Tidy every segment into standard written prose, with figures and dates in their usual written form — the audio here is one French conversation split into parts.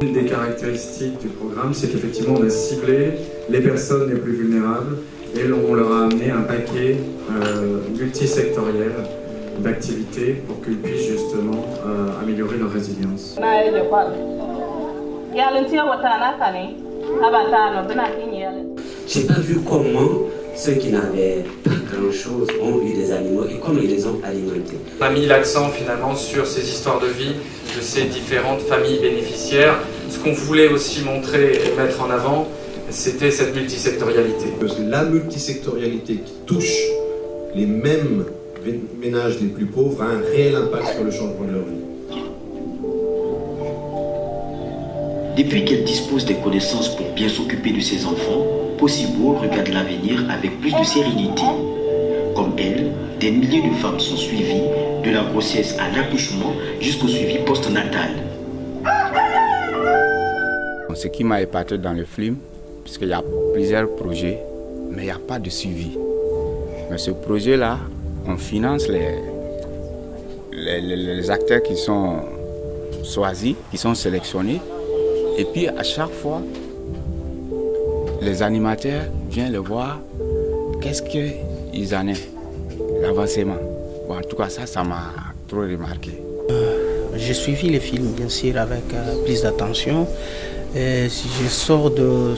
Une des caractéristiques du programme, c'est qu'effectivement on a ciblé les personnes les plus vulnérables et on leur a amené un paquet multisectoriel d'activités pour qu'ils puissent justement améliorer leur résilience. J'ai pas vu comment ceux qui n'avaient pas grand-chose ont eu des animaux et comment ils les ont alimentés. On a mis l'accent finalement sur ces histoires de vie de ces différentes familles bénéficiaires. Ce qu'on voulait aussi montrer et mettre en avant, c'était cette multisectorialité. La multisectorialité qui touche les mêmes ménages les plus pauvres a un réel impact sur le changement de leur vie. Depuis qu'elle dispose des connaissances pour bien s'occuper de ses enfants, Possible regarde l'avenir avec plus de sérénité. Comme elle, des milliers de femmes sont suivies, de la grossesse à l'accouchement jusqu'au suivi postnatal. Ce qui m'a épaté dans le film, puisqu'il y a plusieurs projets, mais il n'y a pas de suivi. Mais ce projet-là, on finance les acteurs qui sont choisis, qui sont sélectionnés. Et puis à chaque fois, les animateurs viennent le voir, qu'est-ce qu'ils en ont, l'avancement. Bon, en tout cas, ça m'a trop remarqué. J'ai suivi le film, bien sûr, avec plus d'attention. Je sors de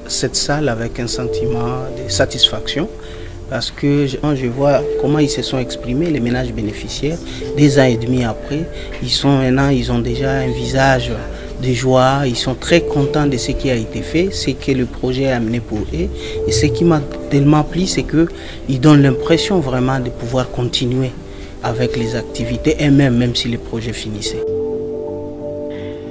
cette salle avec un sentiment de satisfaction parce que je vois comment ils se sont exprimés, les ménages bénéficiaires. 2 ans et demi après, ils ont déjà un visage de joie, ils sont très contents de ce qui a été fait, ce que le projet a amené pour eux. Et ce qui m'a tellement plu, c'est qu'ils donnent l'impression vraiment de pouvoir continuer avec les activités et même si le projet finissait.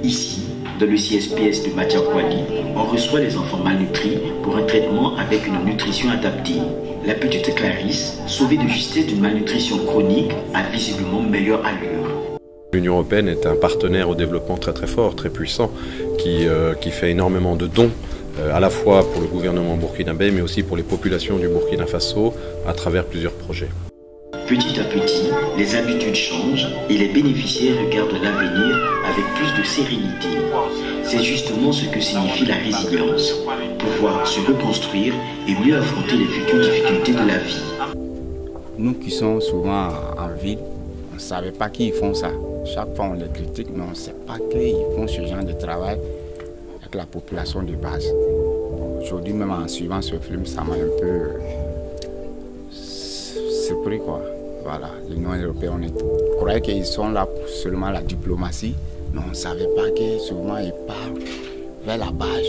Ici, dans le CSPS de Madiakwali, on reçoit les enfants malnutris pour un traitement avec une nutrition adaptée. La petite Clarisse, sauvée de justesse d'une malnutrition chronique, a visiblement meilleure allure. L'Union européenne est un partenaire au développement très fort, très puissant, qui fait énormément de dons, à la fois pour le gouvernement burkinabé, mais aussi pour les populations du Burkina Faso, à travers plusieurs projets. Petit à petit, les habitudes changent et les bénéficiaires regardent l'avenir avec plus de sérénité. C'est justement ce que signifie la résilience, pouvoir se reconstruire et mieux affronter les futures difficultés de la vie. Nous qui sommes souvent en ville, on ne savait pas qu'ils font ça. Chaque fois on les critique, mais on ne sait pas qu'ils font ce genre de travail avec la population de base. Aujourd'hui, même en suivant ce film, ça m'a un peu surpris, quoi. Voilà, l'Union européenne, on croyait qu'ils sont là pour seulement la diplomatie, mais on ne savait pas que souvent ils partent vers la base,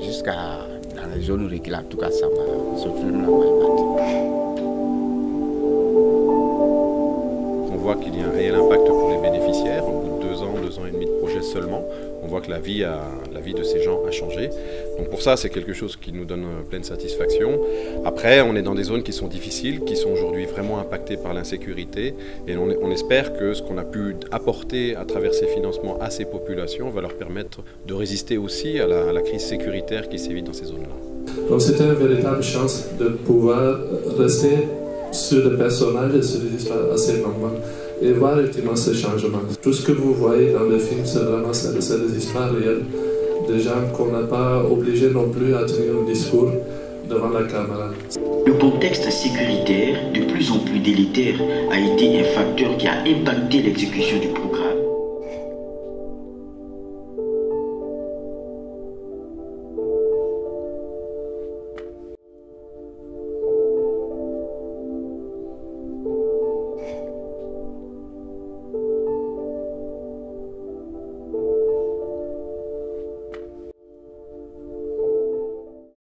jusqu'à dans les zones reculées. En tout cas, ce film-là m'a épaté. On voit qu'il y a un réel impact pour les bénéficiaires. Au bout de 2 ans et demi de projet seulement, on voit que la vie de ces gens a changé. Donc pour ça, c'est quelque chose qui nous donne pleine satisfaction. Après, on est dans des zones qui sont difficiles, qui sont aujourd'hui vraiment impactées par l'insécurité. Et on espère que ce qu'on a pu apporter à travers ces financements à ces populations va leur permettre de résister aussi à la crise sécuritaire qui sévit dans ces zones-là. Donc c'était une véritable chance de pouvoir rester sur le personnage et sur les histoires assez normales et voir effectivement ce changement. Tout ce que vous voyez dans le film, c'est vraiment des histoires réelles, des gens qu'on n'a pas obligés non plus à tenir un discours devant la caméra. Le contexte sécuritaire, de plus en plus délétère, a été un facteur qui a impacté l'exécution du programme.